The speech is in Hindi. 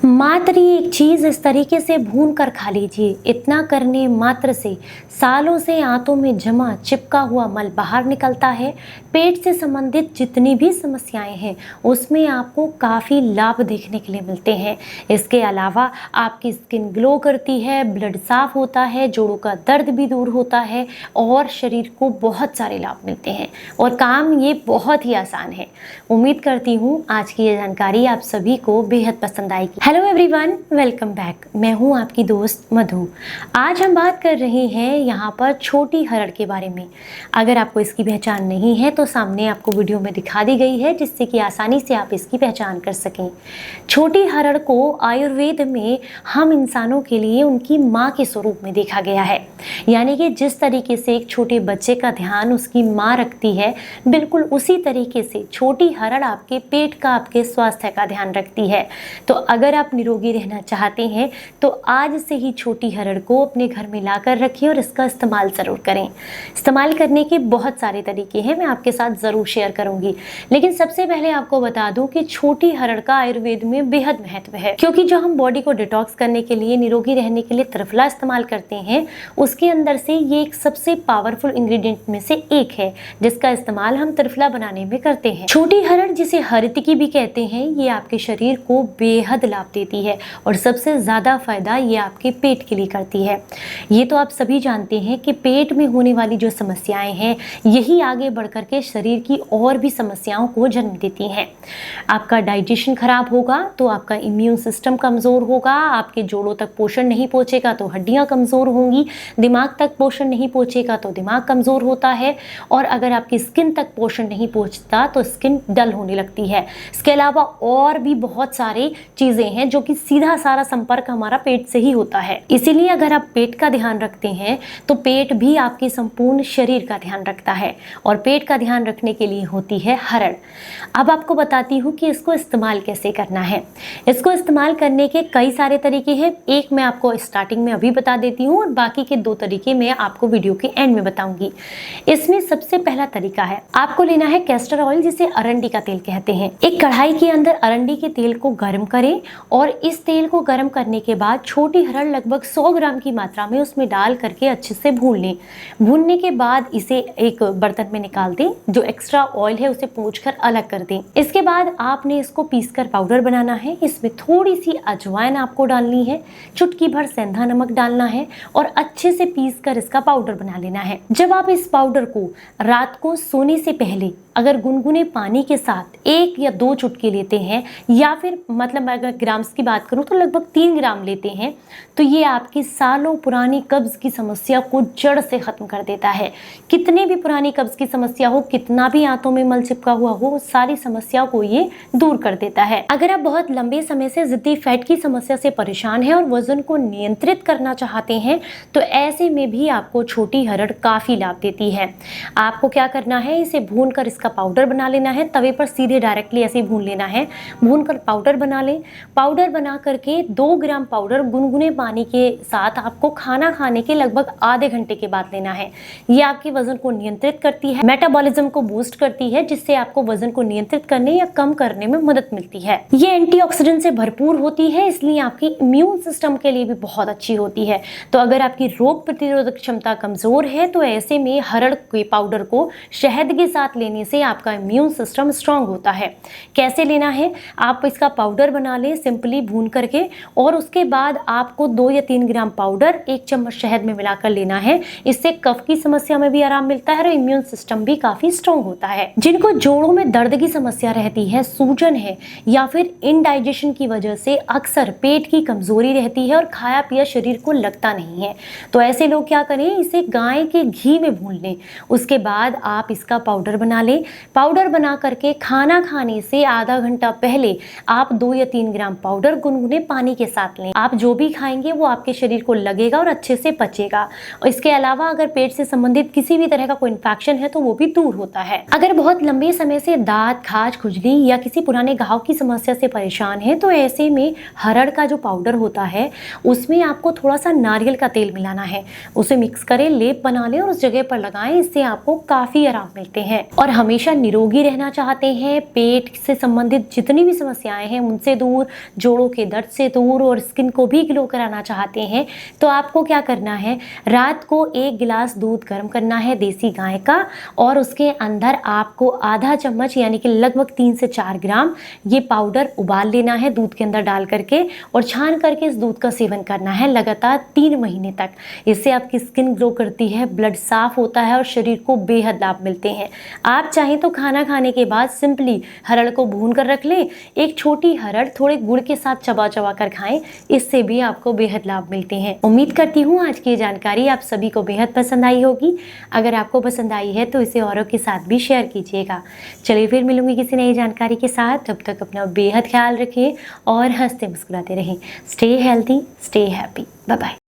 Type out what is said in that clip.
मात्र ये एक चीज़ इस तरीके से भून कर खा लीजिए। इतना करने मात्र से सालों से आंतों में जमा चिपका हुआ मल बाहर निकलता है। पेट से संबंधित जितनी भी समस्याएं हैं उसमें आपको काफ़ी लाभ देखने के लिए मिलते हैं। इसके अलावा आपकी स्किन ग्लो करती है, ब्लड साफ होता है, जोड़ों का दर्द भी दूर होता है और शरीर को बहुत सारे लाभ मिलते हैं और काम ये बहुत ही आसान है। उम्मीद करती हूँ आज की ये जानकारी आप सभी को बेहद पसंद आएगी। Hello everyone, welcome back. मैं हूँ आपकी दोस्त मधु। आज हम बात कर रहे हैं यहाँ पर छोटी हरड़ के बारे में। अगर आपको इसकी पहचान नहीं है तो सामने आपको वीडियो में दिखा दी गई है, जिससे कि आसानी से आप इसकी पहचान कर सकें। छोटी हरड़ को आयुर्वेद में हम इंसानों के लिए उनकी माँ के स्वरूप में देखा गया है। यानी कि जिस तरीके से एक छोटे बच्चे का ध्यान उसकी माँ रखती है, बिल्कुल उसी तरीके से छोटी हरड़ आपके पेट का, आपके स्वास्थ्य का ध्यान रखती है। तो अगर आप निरोगी रहना चाहते हैं तो आज से ही छोटी हरड़ को अपने घर में लाकर रखिए और इसका इस्तेमाल ज़रूर करें। इस्तेमाल करने के बहुत सारे तरीके हैं, मैं आपके साथ ज़रूर शेयर करूंगी। लेकिन सबसे पहले आपको बता दूं कि छोटी हरड़ का आयुर्वेद में बेहद महत्व है, क्योंकि जो हम बॉडी को डिटॉक्स करने के लिए, निरोगी रहने के लिए त्रिफला इस्तेमाल करते हैं, उसके अंदर से ये एक सबसे पावरफुल इंग्रेडिएंट में से एक है, जिसका इस्तेमाल हम त्रिफला बनाने में करते हैं। छोटी हरड़, जिसे हरितकी भी कहते हैं, ये आपके शरीर को बेहद लाभ देती है और सबसे ज़्यादा फायदा ये आपके पेट के लिए करती है। ये तो आप सभी जानते हैं कि पेट में होने वाली जो समस्याएं हैं, यही आगे बढ़कर के शरीर की और भी समस्याओं को जन्म देती हैं। आपका डाइजेशन खराब होगा तो आपका इम्यून सिस्टम कमज़ोर होगा, आपके जोड़ों तक पोषण नहीं पहुँचेगा तो हड्डियाँ कमज़ोर होंगी, दिमाग तक पोषण नहीं पहुँचेगा तो दिमाग कमज़ोर होता है, और अगर आपकी स्किन तक पोषण नहीं पहुँचता तो स्किन डल होने लगती है। इसके अलावा और भी बहुत सारे चीज़ें हैं जो कि सीधा सारा संपर्क हमारा पेट से ही होता है। इसीलिए अगर आप पेट का ध्यान रखते हैं तो पेट भी आपके संपूर्ण शरीर का ध्यान रखता है, और पेट का ध्यान रखने के लिए होती है हरड़। अब आपको बताती हूँ कि इसको इस्तेमाल कैसे करना है। इसको इस्तेमाल करने के कई सारे तरीके हैं। एक मैं आपको स्टार्टिंग में अभी बता देती हूँ और बाकी के दो तरीके मैं आपको वीडियो के एंड में बताऊंगी। इसमें सबसे पहला तरीका है, आपको लेना है कैस्टर ऑयल, जिसे अरंडी का तेल कहते हैं। एक कढ़ाई के अंदर अरंडी के तेल को गर्म करें और इस तेल को गर्म करने के बाद छोटी हरड़ लगभग 100 ग्राम की मात्रा में उसमें डाल करके अच्छे से भून लें। भूनने के बाद इसे एक बर्तन में निकाल दें, जो एक्स्ट्रा ऑयल है उसे पोंछकर अलग कर दें। इसके बाद आपने इसको पीसकर पाउडर बनाना है। इसमें थोड़ी सी अजवाइन आपको डालनी है, चुटकी भर सेंधा नमक डालना है और अच्छे से पीसकर इसका पाउडर बना लेना है। जब आप इस पाउडर को रात को सोने से पहले अगर गुनगुने पानी के साथ 1 या 2 चुटकी लेते हैं, या फिर मतलब अगर ग्राम्स की बात करूं तो लगभग 3 ग्राम लेते हैं, तो ये आपकी सालों पुरानी कब्ज की समस्या को जड़ से खत्म कर देता है। कितने भी पुरानी कब्ज की समस्या हो, कितना भी आंतों में मल चिपका हुआ हो, सारी समस्या को ये दूर कर देता है। अगर आप बहुत लंबे समय से जिद्दी फैट की समस्या से परेशान हैं और वजन को नियंत्रित करना चाहते हैं, तो ऐसे में भी आपको छोटी हरड़ काफी लाभ देती है। आपको क्या करना है, इसे भून कर का पाउडर बना लेना है। तवे पर सीधे डायरेक्टली ऐसे ही भून लेना है। भूनकर पाउडर बना लें। पाउडर बना करके 2 ग्राम पाउडर गुनगुने पानी के साथ आपको खाना खाने के लगभग आधे घंटे के बाद लेना है। ये आपके वजन को नियंत्रित करती है, मेटाबॉलिज्म को बूस्ट करती है, जिससे आपको वजन को नियंत्रित करने या कम करने में मदद मिलती है। ये एंटीऑक्सीडेंट से भरपूर होती है, इसलिए आपकी इम्यून सिस्टम के लिए भी बहुत अच्छी होती है। तो अगर आपकी रोग प्रतिरोधक क्षमता कमजोर है तो ऐसे में हरड़ के पाउडर को शहद के साथ लेने से आपका इम्यून सिस्टम स्ट्रांग होता है। कैसे लेना है, आप इसका पाउडर बना लें सिंपली भून करके, और उसके बाद आपको 2 या 3 ग्राम पाउडर 1 चम्मच शहद में मिलाकर लेना है। इससे कफ की समस्या में भी आराम मिलता है और इम्यून सिस्टम भी काफी स्ट्रांग होता है। जिनको जोड़ों में दर्द की समस्या रहती है, सूजन है, या फिर इनडाइजेशन की वजह से अक्सर पेट की कमजोरी रहती है और खाया पिया शरीर को लगता नहीं है, तो ऐसे लोग क्या करें, इसे गाय के घी में भून लें। उसके बाद आप इसका पाउडर बना लें। पाउडर बना करके खाना खाने से आधा घंटा पहले आप 2 या 3 ग्राम पाउडर गुनगुने पानी के साथ लें। आप जो भी खाएंगे वो आपके शरीर को लगेगा और अच्छे से पचेगा। और इसके अलावा अगर पेट से संबंधित किसी भी तरह का कोई इन्फेक्शन है तो वो भी दूर होता है। अगर बहुत लंबे समय से दांत, खाज, खुजली या किसी पुराने घाव की समस्या से परेशान है, तो ऐसे में हरड़ का जो पाउडर होता है उसमें आपको थोड़ा सा नारियल का तेल मिलाना है। उसे मिक्स करें, लेप बना लें और उस जगह पर लगाएं। इससे आपको काफी आराम मिलते हैं। और हमें हमेशा निरोगी रहना चाहते हैं, पेट से संबंधित जितनी भी समस्याएं हैं उनसे दूर, जोड़ों के दर्द से दूर और स्किन को भी ग्लो कराना चाहते हैं, तो आपको क्या करना है, रात को 1 गिलास दूध गर्म करना है देसी गाय का, और उसके अंदर आपको आधा चम्मच यानी कि लगभग 3 से 4 ग्राम ये पाउडर उबाल लेना है दूध के अंदर डाल करके, और छान करके इस दूध का सेवन करना है लगातार 3 महीने तक। इससे आपकी स्किन ग्लो करती है, ब्लड साफ होता है और शरीर को बेहद लाभ मिलते हैं। आप चाहें तो खाना खाने के बाद सिंपली हरड़ को भून कर रख लें, एक छोटी हरड़ थोड़े गुड़ के साथ चबा चबा कर खाएं, इससे भी आपको बेहद लाभ मिलते हैं। उम्मीद करती हूँ आज की जानकारी आप सभी को बेहद पसंद आई होगी। अगर आपको पसंद आई है तो इसे औरों के साथ भी शेयर कीजिएगा। चलिए फिर मिलूंगी किसी नई जानकारी के साथ, तब तक अपना बेहद ख्याल रखिए और हंसते मुस्कुराते रहें। Stay healthy, stay happy, bye bye.